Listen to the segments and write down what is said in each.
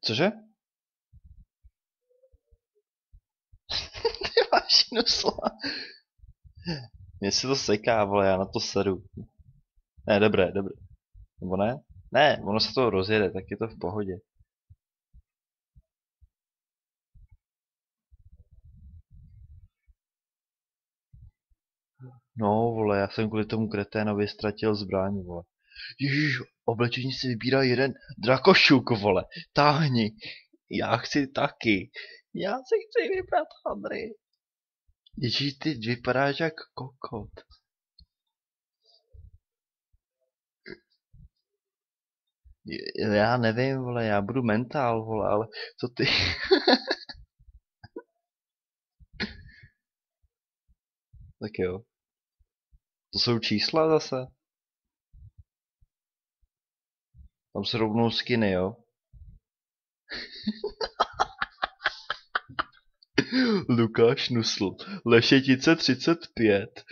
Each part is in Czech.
Cože? Ty máš nusla. Mně se to seká, vole, já na to sedu. Ne, dobré, dobré. Nebo ne? Ne, ono se to rozjede, tak je to v pohodě. No, vole, já jsem kvůli tomu kreténovi ztratil zbraň, vole. Ježíš, oblečení si vybírá jeden drakošuk, vole. Táhni. Já chci taky. Já si chci vybrat hadry. Ježíš, ty vypadáš jak kokot. Já nevím, vole, já budu mentál, vole, ale co ty? Tak jo. To jsou čísla zase? Tam se rovnou skiny, jo? Lukáš Nusl. Lešetice 35.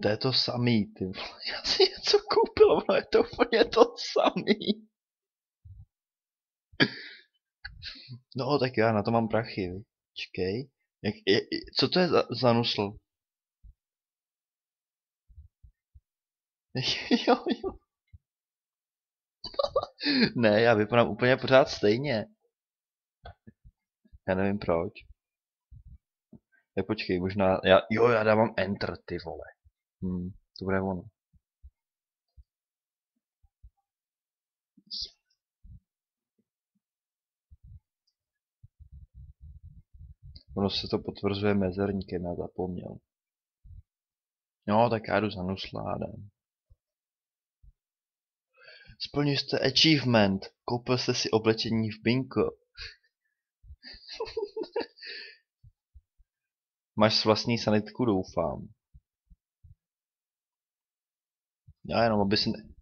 To je to samý, ty vole. Já si něco koupil, ale je to úplně to samý. No, tak já na to mám prachy, vi. Čekej. Co to je za Nusl? Jo, jo. Ne, já vypadám úplně pořád stejně. Já nevím proč. Tak počkej, možná, já dávám enter, ty vole. To bude ono. Ono se to potvrzuje mezerníkem, já zapomněl. No, tak já jdu za Nusládem. Splnil jste achievement. Koupil jste si oblečení v bingo. Máš vlastní sanitku, doufám. Já jenom, aby si ne...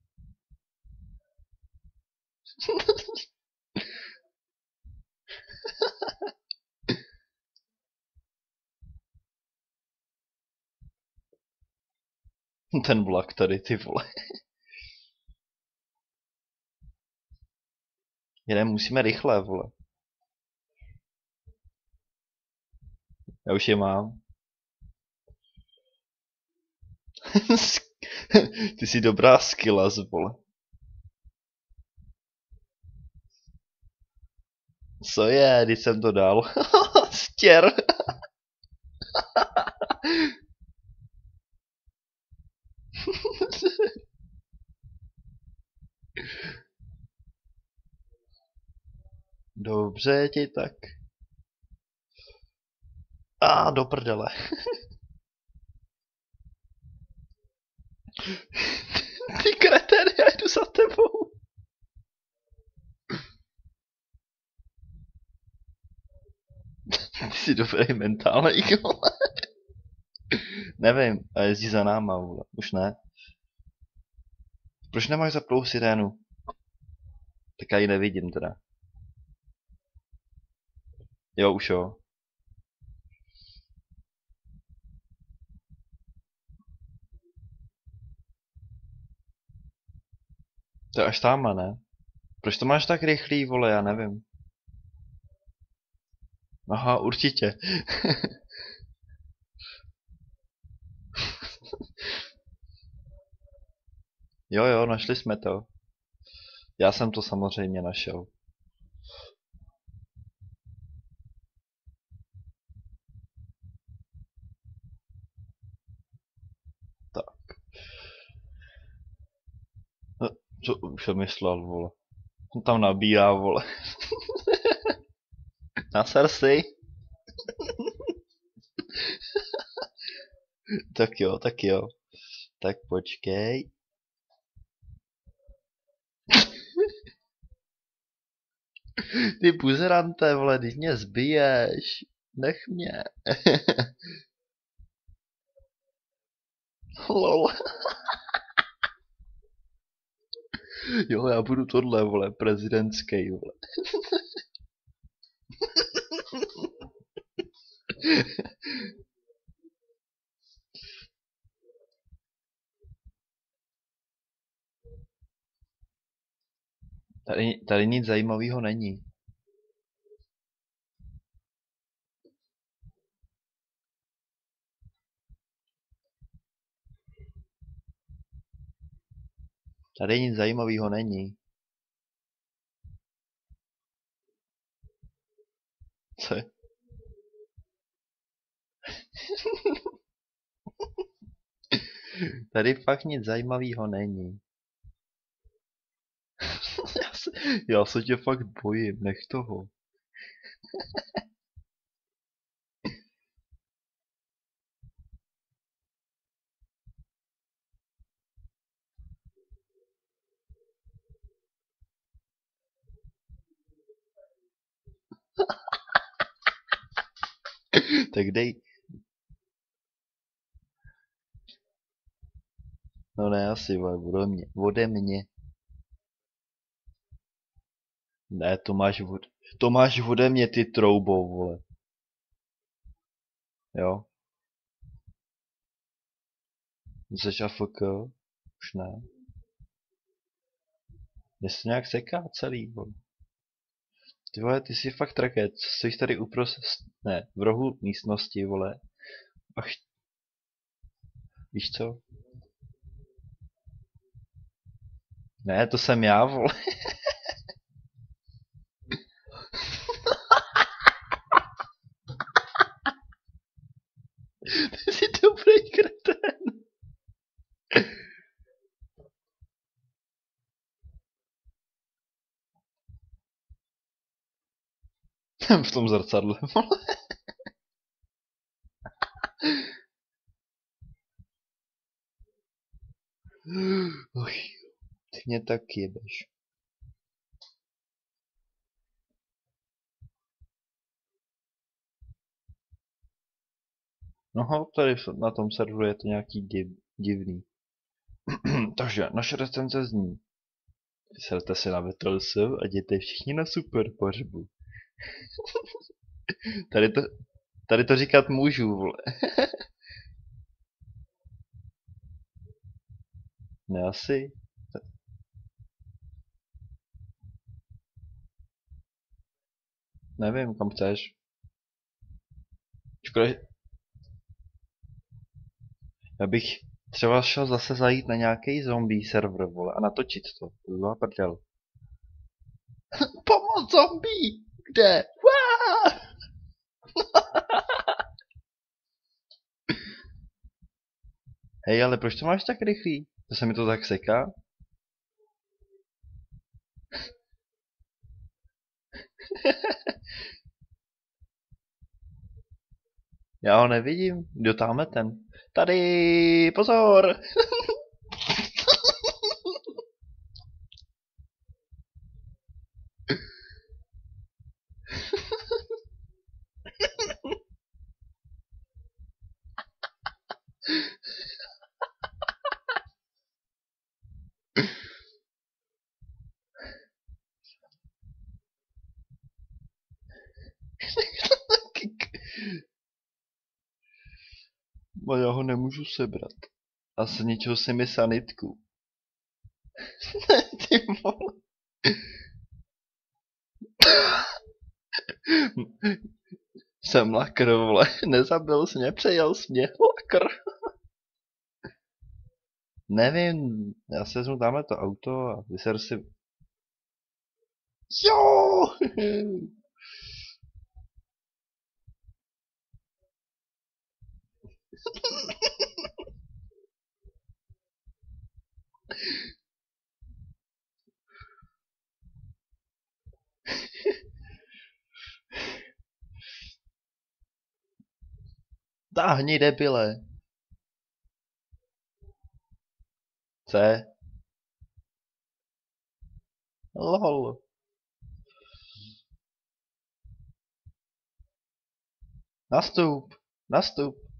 Ten vlak tady, ty vole. Jedem, musíme rychle, vole. Já už je mám. Ty jsi dobrá skillas, vole. Co je, když jsem to dal? Stěr. Dobře ti tak. Do prdele. Ty kretén, já jdu za tebou. Ty jsi dobrý mentálník, vole. Nevím, a jezdí za náma, vole. Už ne. Proč nemáš zaplou sirénu? Tak já ji nevidím teda. Jo, už jo. To je až tamhle, ne? Proč to máš tak rychlý, vole, já nevím. Aha, určitě. Jo, jo, našli jsme to. Já jsem to samozřejmě našel. Tak. No, co už jsem myslel, vole. Tam nabírá, vole. Naser si. Tak jo, tak jo. Tak počkej. Ty buzerante, vole, když mě zbiješ. Nech mě. Lol. Jo, já budu tohle, vole, prezidentský, vole. Tady nic zajímavého není. Tady nic zajímavého není. Co je? Tady fakt nic zajímavého není. Já se tě fakt bojím, nech toho. Tak dej. No ne, asi, vole, ode mě. Ne, to máš ode mě, ty troubou, vole. Jo. Jseš AFK? Už ne. Mě se nějak seká celý, vole. Ty vole, ty jsi fakt trakec. Jsi tady uprostřed, ne, v rohu místnosti, vole. Ach, víš co? Ne, to jsem já, vole. Ty jsi dobrý kretén. V tom zrcadle, vole. Oj, ty mě tak jebeš. No, tady na tom serveru je to nějaký divný. Takže naše recenze zní: serte si na VTLS a jděte všichni na super pohřbu. Tady to říkat můžu, vole. Ne, asi. Nevím, kam chceš. Škoda, já bych třeba šel zase zajít na nějaký zombie server, vole, a natočit to. To byla prdel. Pomoc zombie! Kde? Hej, ale proč to máš tak rychlý? To se mi to tak seká? Já ho nevidím. Kdo tamhle ten? Tady, pozor! Bo já ho nemůžu sebrat. A zničil si mi sanitku. Ty vole. Jsem lakr, vole. Nezabil jsi mě, přejel jsi mě. Lakr. Nevím, já se vezmu tamhle to auto a vyser si... Jo! Táhni, debile. C. Lol. Nastup. Nastup.